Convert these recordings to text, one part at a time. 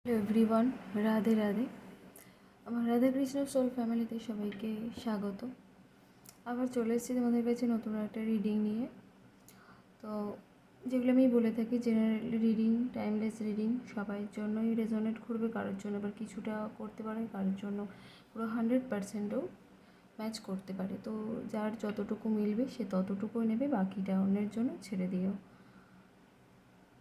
Hello everyone, Radhe Radhe. আমার Radhe Krishna soul ফ্যামিলিতে সবাইকে স্বাগত। আবার চলে এসেছি তোমাদের কাছে নতুন একটা রিডিং নিয়ে। তো যেগুলো আমি বলে থাকি, জেনারেল রিডিং, টাইমলেস রিডিং সবার জন্যই রেজোনেট করবে, কারোর জন্য আবার কিছুটা করতে পারে, কারোর জন্য পুরো 100%ও ম্যাচ করতে পারে। তো যার যতটুকু মিলবে সে ততটুকুই নেবে, বাকিটা অন্যের জন্য ছেড়ে দিও।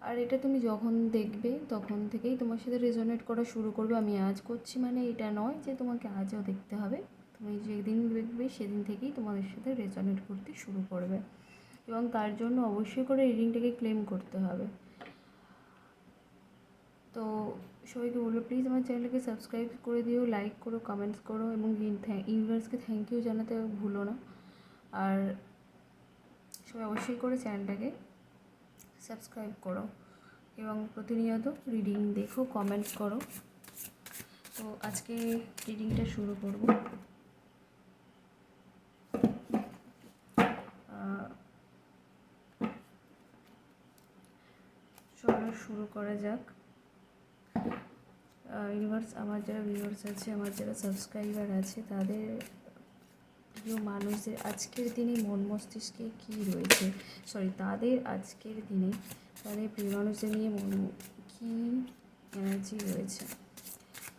আর এটা তুমি যখন দেখবে তখন থেকেই তোমার সাথে রেজোনেট করা শুরু করবে। আমি আজ করছি মানে এটা নয় যে তোমাকে আজও দেখতে হবে, তুমি যেদিন দেখবে সেদিন থেকেই তোমাদের সাথে রেজোনেট করতে শুরু করবে, এবং তার জন্য অবশ্যই করে রিডিংটাকে ক্লেম করতে হবে। তো সবাইকে বলবো প্লিজ আমার চ্যানেলটাকে সাবস্ক্রাইব করে দিও, লাইক করো, কমেন্টস করো, এবং ইউনিভার্সকে থ্যাংক ইউ জানাতে ভুলো না। আর সবাই অবশ্যই করে চ্যানেলটাকে সাবস্ক্রাইব করো এবং প্রতিনিয়ত রিডিং দেখো, কমেন্টস করো। তো আজকে রিডিংটা শুরু করব। চলো শুরু করা যাক। ইউনিভার্স, আমার যারা ভিউয়ার্স আছে, আমার যারা সাবস্ক্রাইবার আছে, তাদের প্রিয় মানুষদের আজকের দিনে মন মস্তিষ্কে কী রয়েছে, তাদের আজকের দিনে তাদের প্রিয় মানুষদের নিয়ে কী এনার্জি রয়েছে।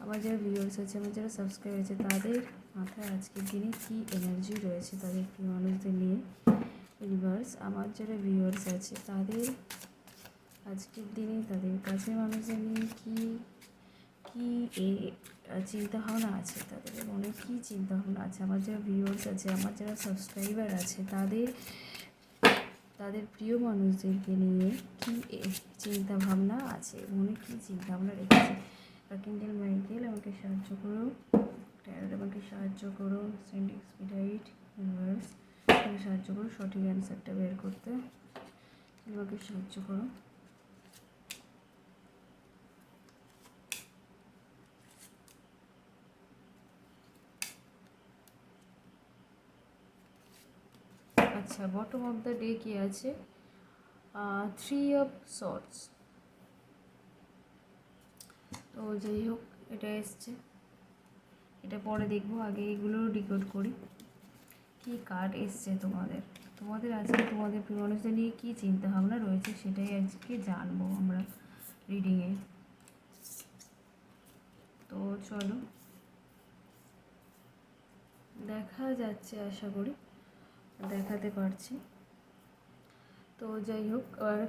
আমার যারা ভিউয়ার্স আছে, আমার যারা সাবস্ক্রাইব আছে, তাদের মাথায় আজকের দিনে কী এনার্জি রয়েছে তাদের প্রিয় মানুষদের নিয়ে। ইউনিভার্স, আমার যারা ভিউয়ার্স আছে, তাদের আজকের দিনে তাদের কাছের মানুষদের নিয়ে কী কী চিন্তাভাবনা আছে, তাদের মনে কী চিন্তাভাবনা আছে। আমার যারা ভিউয়ার্স আছে, আমার যারা সাবস্ক্রাইবার আছে, তাদের তাদের প্রিয় মানুষদেরকে নিয়ে কী চিন্তাভাবনা আছে, মনে কী চিন্তাভাবনা রেখেছে। আর্কএঞ্জেল মাইকেল আমাকে সাহায্য করো, ট্যারোট আমাকে সাহায্য করো, সেন্ট এক্সপিডাইট ইউনিভার্স আমাকে সাহায্য করো সঠিক অ্যান্সারটা বের করতে, আমাকে সাহায্য করো। আচ্ছা, বটম অফ দ্য ডে কি আছে? 3 অফ সর্টস। তো যাই হোক, এটা এসছে, এটা পরে দেখবো, আগে এগুলো ডিকোড করি। কী কার্ড এসছে তোমাদের, তোমাদের আজকে তোমাদের প্রিয় মানুষদের নিয়ে কী চিন্তাভাবনা রয়েছে সেটাই আজকে জানবো আমরা রিডিংয়ে। তো চলো দেখা যাচ্ছে, আশা করি দেখাতে পারছি। তো যাই হোক,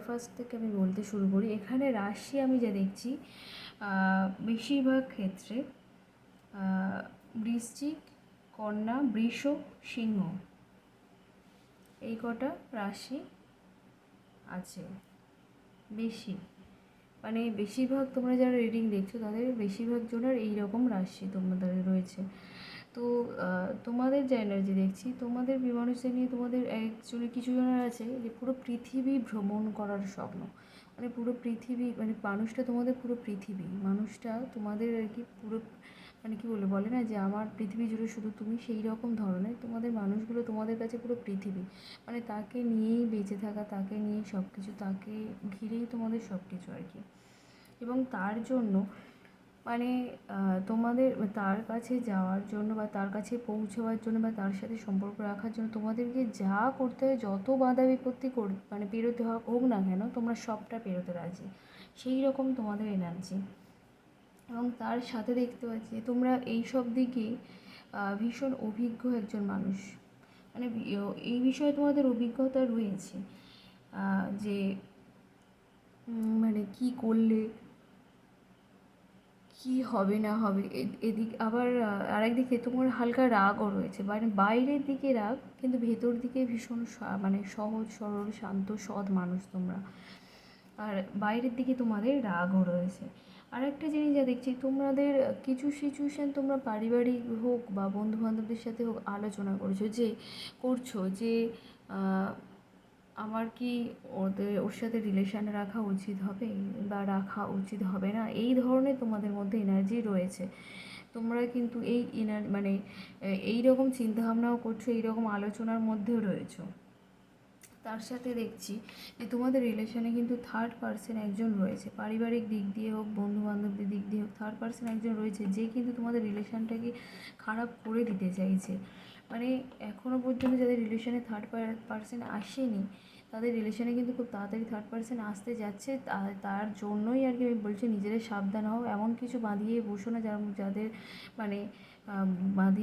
ফার্স্ট থেকে আমি বলতে শুরু করি। এখানে রাশি আমি যা দেখছি, বেশিরভাগ ক্ষেত্রে বৃশ্চিক, কন্যা, বৃষ, সিংহ, এই কটা রাশি আছে বেশি। মানে বেশিরভাগ তোমরা যারা রিডিং দেখছো তাদের বেশিরভাগ জনের এই রকম রাশি তোমাদের রয়েছে। তো তোমাদের যে এনার্জি দেখছি, তোমাদের মানুষদের নিয়ে তোমাদের অ্যাকচুয়ালি কিছু জনের আছে যে পুরো পৃথিবী ভ্রমণ করার স্বপ্ন। মানে পুরো পৃথিবী, মানে মানুষটা তোমাদের পুরো পৃথিবী, মানুষটা তোমাদের আর কি পুরো, মানে কী বলে না যে আমার পৃথিবী জুড়ে শুধু তুমি, সেই রকম ধরনের তোমাদের মানুষগুলো তোমাদের কাছে পুরো পৃথিবী। মানে তাকে নিয়েই বেঁচে থাকা, তাকে নিয়েই সব কিছু, তাকে ঘিরেই তোমাদের সব কিছু আর কি। এবং তার জন্য মানে তোমাদের তার কাছে যাওয়ার জন্য বা তার কাছে পৌঁছাবার জন্য বা তার সাথে সম্পর্ক রাখার জন্য তোমাদেরকে যা করতে হয়, যত বাধা বিপত্তি মানে পেরোতে হোক না কেন, তোমরা সবটা পেরোতে রাজি, সেই রকম তোমাদের এনার্জি। এবং তার সাথে দেখতে পাচ্ছি তোমরা এই সব দিকে ভীষণ অভিজ্ঞ একজন মানুষ। মানে এই বিষয়ে তোমাদের অভিজ্ঞতা রয়েছে যে মানে কী করলে কী হবে না হবে। এদিক আবার আরেক দিকে তোমার হালকা রাগও রয়েছে, মানে বাইরের দিকে রাগ কিন্তু ভেতর দিকে ভীষণ মানে সহজ সরল শান্ত সৎ মানুষ তোমরা। আর বাইরের দিকে তোমাদের রাগও রয়েছে। আরেকটা জিনিস যা দেখছি, তোমাদের কিছু সিচুয়েশান তোমরা পারিবারিক হোক বা বন্ধুবান্ধবদের সাথে হোক আলোচনা করছো যে আমার কি ওর সাথে রিলেশান রাখা উচিত হবে বা রাখা উচিত হবে না, এই ধরনের তোমাদের মধ্যে এনার্জি রয়েছে। তোমরা কিন্তু এই মানে এই রকম চিন্তাভাবনাও করছো, এই রকম আলোচনার মধ্যেও রয়েছো। তার সাথে দেখছি যে তোমাদের রিলেশনে কিন্তু থার্ড পার্সন একজন রয়েছে, পারিবারিক দিক দিয়ে হোক, বন্ধুবান্ধবদের দিক দিয়ে হোক, থার্ড পার্সন একজন রয়েছে যে কিন্তু তোমাদের রিলেশনটাকে খারাপ করে দিতে চাইছে। মানে এখনও পর্যন্ত যাদের রিলেশনে থার্ড পার্সন আসেনি, তাদের রিলেশনে কিন্তু খুব তাড়াতাড়ি থার্ড পার্সন আসতে যাচ্ছে। তার জন্যই আর কি আমি বলছি নিজেদের সাবধান হও, এমন কিছু বাঁধিয়ে বসো না যাদের মানে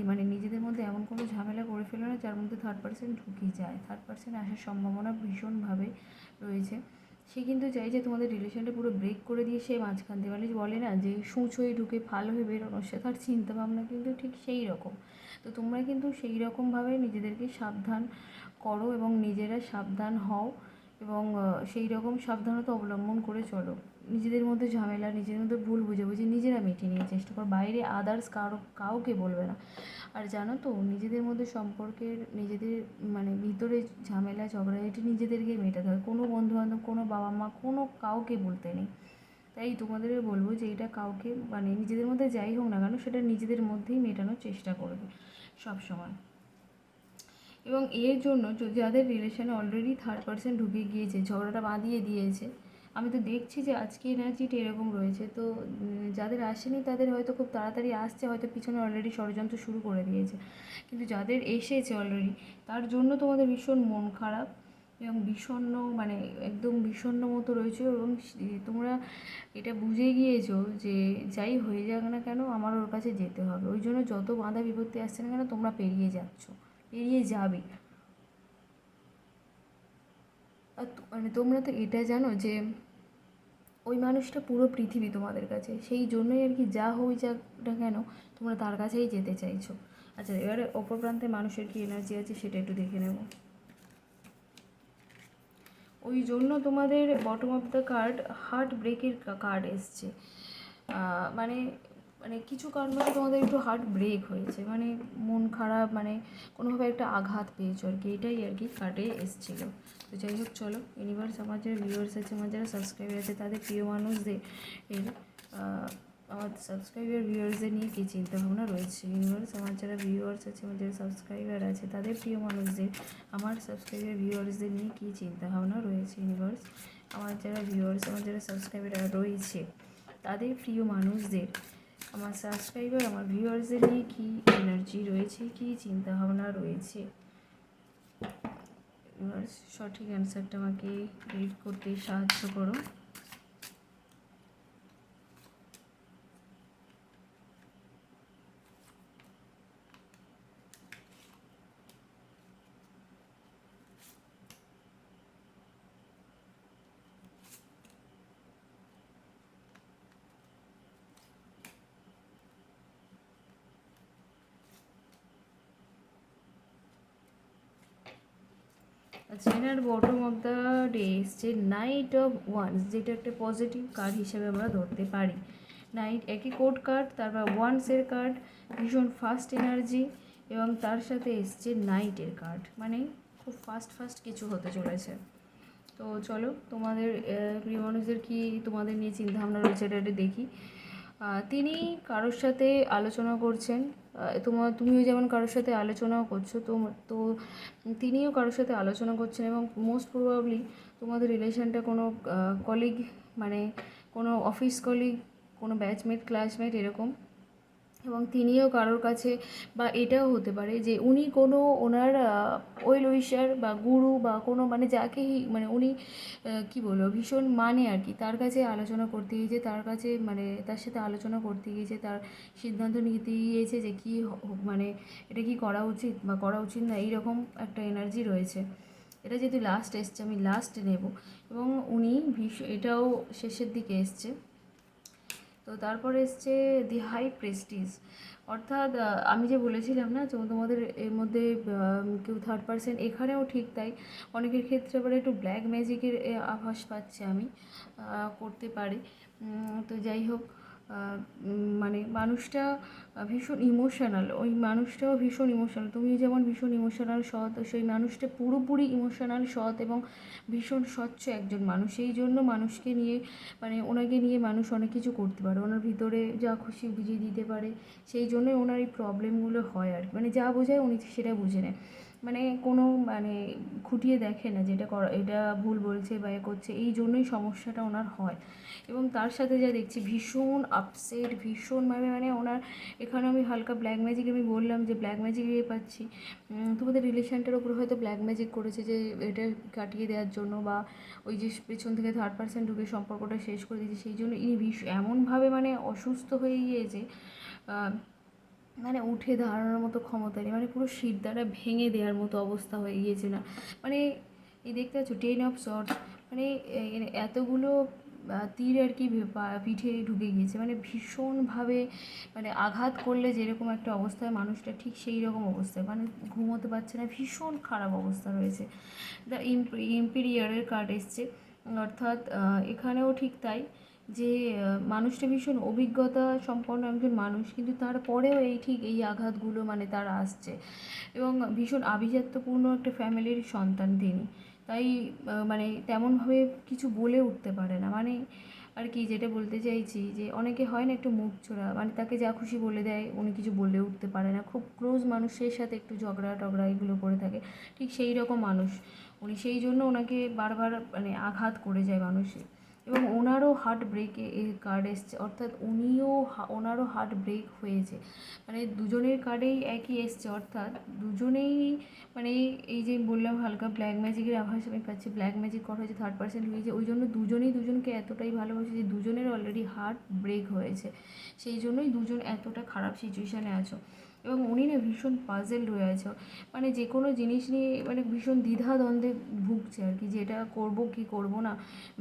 মানে নিজেদের মধ্যে এমন কোনো ঝামেলা করে ফেলো না যার মধ্যে থার্ড পার্সন ঢুকে যায়। থার্ড পার্সন আসার সম্ভাবনা ভীষণভাবে রয়েছে। সে কিন্তু চাই যে তোমাদের রিলেশনটা পুরো ব্রেক করে দিয়ে সে মাঝখান দিয়ে, মানে বলে না যে সূচ হয়ে ঢুকে ফাল হয়ে বেরোনো, সে তার চিন্তাভাবনা কিন্তু ঠিক সেই রকম। তো তোমরা কিন্তু সেই রকমভাবে নিজেদেরকে সাবধান করো এবং নিজেরা সাবধান হও এবং সেই রকম সাবধানতা অবলম্বন করে চলো। নিজেদের মধ্যে ঝামেলা, নিজেদের মধ্যে ভুল বুঝাবুঝি নিজেরা মিটিয়ে নেওয়ার চেষ্টা করো, বাইরে আদার্স কাউকে বলবে না। আর জানো তো, নিজেদের মধ্যে সম্পর্কের নিজেদের মানে ভিতরে ঝামেলা ঝগড়াঝাটি নিজেদেরকেই মেটাতে হয়, কোনো বন্ধুবান্ধব, কোনো বাবা মা, কোনো কাউকে বলতে নেই। তাই তোমাদের বলবো যে এটা কাউকে মানে নিজেদের মধ্যে যাই হোক না কেন সেটা নিজেদের মধ্যেই মেটানোর চেষ্টা করবে সব সময়। এবং এর জন্য যাদের রিলেশনে অলরেডি থার্ড পার্সন ঢুকে গিয়েছে, ঝগড়াটা বাঁধিয়ে দিয়েছে, আমি তো দেখছি যে আজকে এনার্জিটা এরকম রয়েছে। তো যাদের আসেনি তাদের হয়তো খুব তাড়াতাড়ি আসছে, হয়তো পিছনে অলরেডি ষড়যন্ত্র শুরু করে দিয়েছে। কিন্তু যাদের এসেছে অলরেডি, তার জন্য তোমাদের ভীষণ মন খারাপ এবং বিষণ্ণ, মানে একদম বিষণ্ণ মতো রয়েছে। এবং তোমরা এটা বুঝে গিয়েছো যে যাই হয়ে যাক না কেন আমার ওর কাছে যেতে হবে। ওই জন্য যত বাধা বিপত্তি আসছে না কেন তোমরা পেরিয়ে যাচ্ছ, পেরিয়ে যাবে। আর মানে তোমরা তো এটা জানো যে ওই মানুষটা পুরো পৃথিবী তোমাদের কাছে, সেই জন্যই আর কি যা হয়ে যাক না কেন তোমরা তার কাছেই যেতে চাইছো। আচ্ছা, এবারে অপর প্রান্তে মানুষের কি এনার্জি আছে সেটা একটু দেখে নেব। ওই জন্য তোমাদের bottom of the card heart ব্রেকের কার্ড এসছে। মানে মানে কিছু কারণে তোমাদের একটু হার্ট ব্রেক হয়েছে, মানে মন খারাপ, মানে কোনোভাবে একটা আঘাত পেয়েছো আর কি, এটাই আর কি কার্ডে এসেছিলো। তো যাই হোক চলো, ইউনিভার্স আমার যারা ভিউয়ার্স আছে, আমার যারা সাবস্ক্রাইবার আছে, তাদের প্রিয় মানুষদের এর আমার সাবস্ক্রাইবার ভিউয়ার্সদের নিয়ে কী চিন্তাভাবনা রয়েছে। ইউনিভার্স আমার যারা ভিউয়ার্স আছে, আমার যারা সাবস্ক্রাইবার আছে, তাদের প্রিয় মানুষদের, আমার সাবস্ক্রাইবার ভিউয়ার্সদের নিয়ে কী চিন্তাভাবনা রয়েছে। ইউনিভার্স আমার যারা ভিউয়ার্স, আমার যারা সাবস্ক্রাইবার রয়েছে, তাদের প্রিয় মানুষদের, আমার সাবস্ক্রাইবার, আমার ভিউয়ার্সদের নিয়ে কী এনার্জি রয়েছে, কী চিন্তাভাবনা রয়েছে। ইউনিভার্স সঠিক অ্যান্সারটা আমাকে রিড করতে সাহায্য করো। আচ্ছা, এনার বটম অফ দ্য ডে এসছে নাইট অফ ওয়ান্স, যেটা একটা পজিটিভ কার্ড হিসেবে আমরা ধরতে পারি। নাইট একই কোড কার্ড, তারপর ওয়ান্সের কার্ড, ভীষণ ফাস্ট এনার্জি, এবং তার সাথে এসছে নাইটের কার্ড, মানে খুব ফাস্ট কিছু হতে চলেছে। তো চলো তোমাদের প্রিয় মানুষদের কি তোমাদের নিয়ে চিন্তাভাবনা রয়েছে এটা একটু দেখি। তিনি কারোর সাথে আলোচনা করছেন, তুমিও যেমন কারোর সাথে আলোচনাও করছো, তো তিনিও কারোর সাথে আলোচনা করছেন এবং মোস্ট প্রবাবলি তোমাদের রিলেশনটা কোনো কলিগ, মানে কোনো অফিস কলিগ, কোনো ব্যাচমেট, ক্লাসমেট এরকম। এবং তিনিও কারোর কাছে, বা এটাও হতে পারে যে উনি কোনো ওনার ওয়েল উইশার বা গুরু বা কোনো মানে যাকেই মানে উনি কী বলবো ভীষণ মানে আর কি, তার কাছে আলোচনা করতে গিয়েছে, তার কাছে মানে তার সাথে আলোচনা করতে গিয়েছে, তার সিদ্ধান্ত নিতে গিয়েছে যে কী মানে এটা কি করা উচিত বা করা উচিত না, এইরকম একটা এনার্জি রয়েছে। এটা যেহেতু লাস্ট এসছে আমি লাস্ট নেব, এবং উনি এটাও শেষের দিকে এসছে। তো তারপর এসছে দি হাই প্রেস্টিজ, অর্থাৎ আমি যে বলেছিলাম না তোমাদের এর মধ্যে কেউ থার্ড পার্সন, এখানেও ঠিক তাই। অনেকের ক্ষেত্রে আবার একটু ব্ল্যাক ম্যাজিকের আভাস পাচ্ছি আমি, করতে পারে। তো যাই হোক, মানে মানুষটা ভীষণ ইমোশনাল, ওই মানুষটাও ভীষণ ইমোশনাল, তুমি যেমন ভীষণ ইমোশনাল সৎ, সেই মানুষটা পুরোপুরি ইমোশনাল সৎ এবং ভীষণ স্বচ্ছ একজন মানুষ। সেই জন্য মানুষকে নিয়ে মানে ওনাকে নিয়ে মানুষ অনেক কিছু করতে পারে, ওনার ভিতরে যা খুশি বুঝিয়ে দিতে পারে, সেই জন্যই ওনার এই প্রবলেমগুলো হয় আর কি, মানে যা বোঝায় উনি সেটা বুঝে নেয়। মানে কোনো মানে খুঁটিয়ে দেখে না যে এটা ভুল বলছে বা এ করছে, এই জন্যই সমস্যাটা ওনার হয়। এবং তার সাথে যা দেখছি ভীষণ আপসেট, ভীষণভাবে মানে ওনার এখানে আমি হালকা ব্ল্যাক ম্যাজিক, আমি বললাম যে ব্ল্যাক ম্যাজিক ইয়ে পাচ্ছি। তোমাদের রিলেশনটার ওপর হয়তো ব্ল্যাক ম্যাজিক করেছে যে এটা কাটিয়ে দেওয়ার জন্য, বা ওই যে পেছন থেকে থার্ড পার্সন ঢুকে সম্পর্কটা শেষ করে দিয়েছে, সেই জন্য ইনি এমনভাবে মানে অসুস্থ হয়ে গিয়েছে, মানে উঠে দাঁড়ানোর মতো ক্ষমতা নেই, মানে পুরো শির দ্বারা ভেঙে দেওয়ার মতো অবস্থা হয়ে গিয়েছে না। মানে এই দেখতে পাচ্ছ 10 of Swords, মানে এতগুলো তীর আর কি পিঠে ঢুকে গিয়েছে, মানে ভীষণভাবে মানে আঘাত করলে যেরকম একটা অবস্থায় মানুষটা, ঠিক সেই রকম অবস্থায়, মানে ঘুমোতে পারছে না, ভীষণ খারাপ অবস্থা রয়েছে। দ্য ইম্পিরিয়ারের কার্ড এসছে, অর্থাৎ এখানেও ঠিক তাই, যে মানুষটা ভীষণ অভিজ্ঞতা সম্পন্ন একজন মানুষ, কিন্তু তারপরেও এই আঘাতগুলো মানে তার আসছে। এবং ভীষণ আভিজাত্যপূর্ণ একটা ফ্যামিলির সন্তান তিনি, তাই মানে তেমনভাবে কিছু বলে উঠতে পারে না, মানে আর কি যেটা বলতে চাইছি যে অনেকে হয় না একটু মুখ চোরা, মানে তাকে যা খুশি বলে দেয়, উনি কিছু বলে উঠতে পারে না, খুব ক্লোজ মানুষের সাথে একটু ঝগড়া টগড়া এগুলো করে থাকে, ঠিক সেই রকম মানুষ উনি, সেই জন্য ওনাকে বারবার মানে আঘাত করে যায় মানুষে। এবং ওনারও হার্ট ব্রেকে এই কার্ড এসছে, অর্থাৎ ওনারও হার্ট ব্রেক হয়েছে, মানে দুজনের কার্ডেই একই এসছে, অর্থাৎ দুজনেই মানে এই যে বললাম হালকা ব্ল্যাক ম্যাজিকের আভাস আমি পাচ্ছি, ব্ল্যাক ম্যাজিক করা হয়েছে, থার্ড পার্সেন্ট হয়েছে, ওই জন্য দুজনেই দুজনকে এতটাই ভালোবাসে যে দুজনের অলরেডি হার্ট ব্রেক হয়েছে, সেই জন্যই দুজন এতটা খারাপ সিচুয়েশানে আছো। এবং উনি না ভীষণ পাজেলড হয়ে আছে, মানে যে কোনো জিনিস নিয়ে মানে ভীষণ দ্বিধাদ্বন্দ্বে ভুগছে আর কি, যে এটা করবো কি করবো না,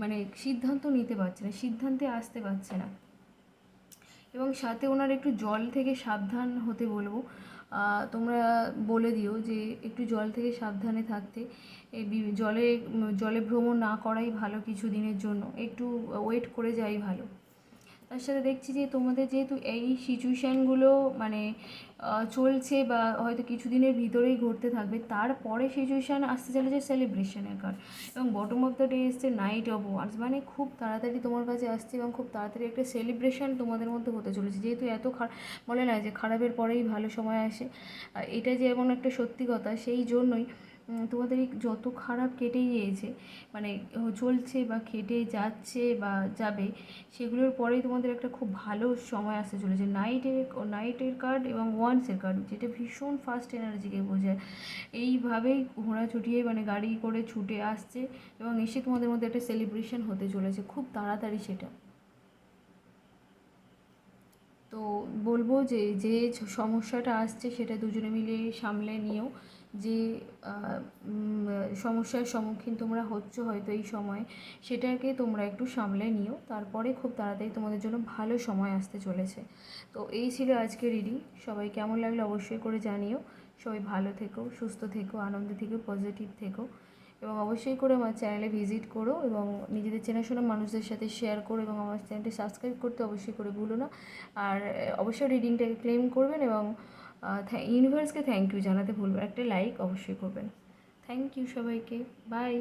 মানে সিদ্ধান্ত নিতে পারছে না, সিদ্ধান্তে আসতে পারছে না। এবং সাথে ওনার একটু জল থেকে সাবধান হতে বলবো, তোমরা বলে দিও যে একটু জল থেকে সাবধানে থাকতে, জলে জলে ভ্রমণ না করাই ভালো কিছু দিনের জন্য, একটু ওয়েট করে যাই ভালো। তার সাথে দেখছি যে তোমাদের যেহেতু এই সিচুয়েশানগুলো মানে চলছে বা হয়তো কিছুদিনের ভিতরেই ঘটতে থাকবে, তারপরে সিচুয়েশান আসতে চলেছে সেলিব্রেশনের কার্ড, এবং বটম অফ দ্য ডে এসছে নাইট অফ ওয়ান্স, মানে খুব তাড়াতাড়ি তোমার কাছে আসছে এবং খুব তাড়াতাড়ি একটা সেলিব্রেশন তোমাদের মধ্যে হতে চলেছে, যেহেতু এত বলে না যে খারাপের পরেই ভালো সময় আসে, এটা যে এমন একটা সত্যি কথা, সেই জন্যই তোমাদের এই যত খারাপ কেটেই গিয়েছে, মানে চলছে বা কেটে যাচ্ছে বা যাবে, সেগুলোর পরেই তোমাদের একটা খুব ভালো সময় আসতে চলেছে। নাইটের কার্ড এবং ওয়ান্সের কার্ড, যেটা ভীষণ ফাস্ট এনার্জিকে বোঝায়, এইভাবেই ঘোড়া ছুটিয়ে মানে গাড়ি করে ছুটে আসছে এবং এসে তোমাদের মধ্যে একটা সেলিব্রেশন হতে চলেছে খুব তাড়াতাড়ি সেটা। তো বলবো যে যে সমস্যাটা আসছে সেটা দুজনে মিলে সামলে নিও, যে সমস্যার সম্মুখীন তোমরা হচ্ছ হয়তো এই সময়, সেটাকে তোমরা একটু সামলে নিও, তারপরে খুব তাড়াতাড়ি তোমাদের জন্য ভালো সময় আসতে চলেছে। তো এই ছিল আজকে রিডিং, সবাই কেমন লাগলো অবশ্যই করে জানিও, সবাই ভালো থেকো, সুস্থ থেকো, আনন্দে থেকো, পজিটিভ থেকো, এবং অবশ্যই করে আমার চ্যানেলে ভিজিট করো এবং নিজেদের চেনাশোনা মানুষদের সাথে শেয়ার করো, এবং আমার চ্যানেলটি সাবস্ক্রাইব করতে অবশ্যই করে ভুলো না। আর অবশ্যই রিডিংটাকে ক্লেম করবেন, এবং ইউনিভার্সকে থ্যাংক ইউ জানাতে ভুলবেন, একটা লাইক অবশ্যই করবেন। থ্যাংক ইউ সবাইকে, বাই।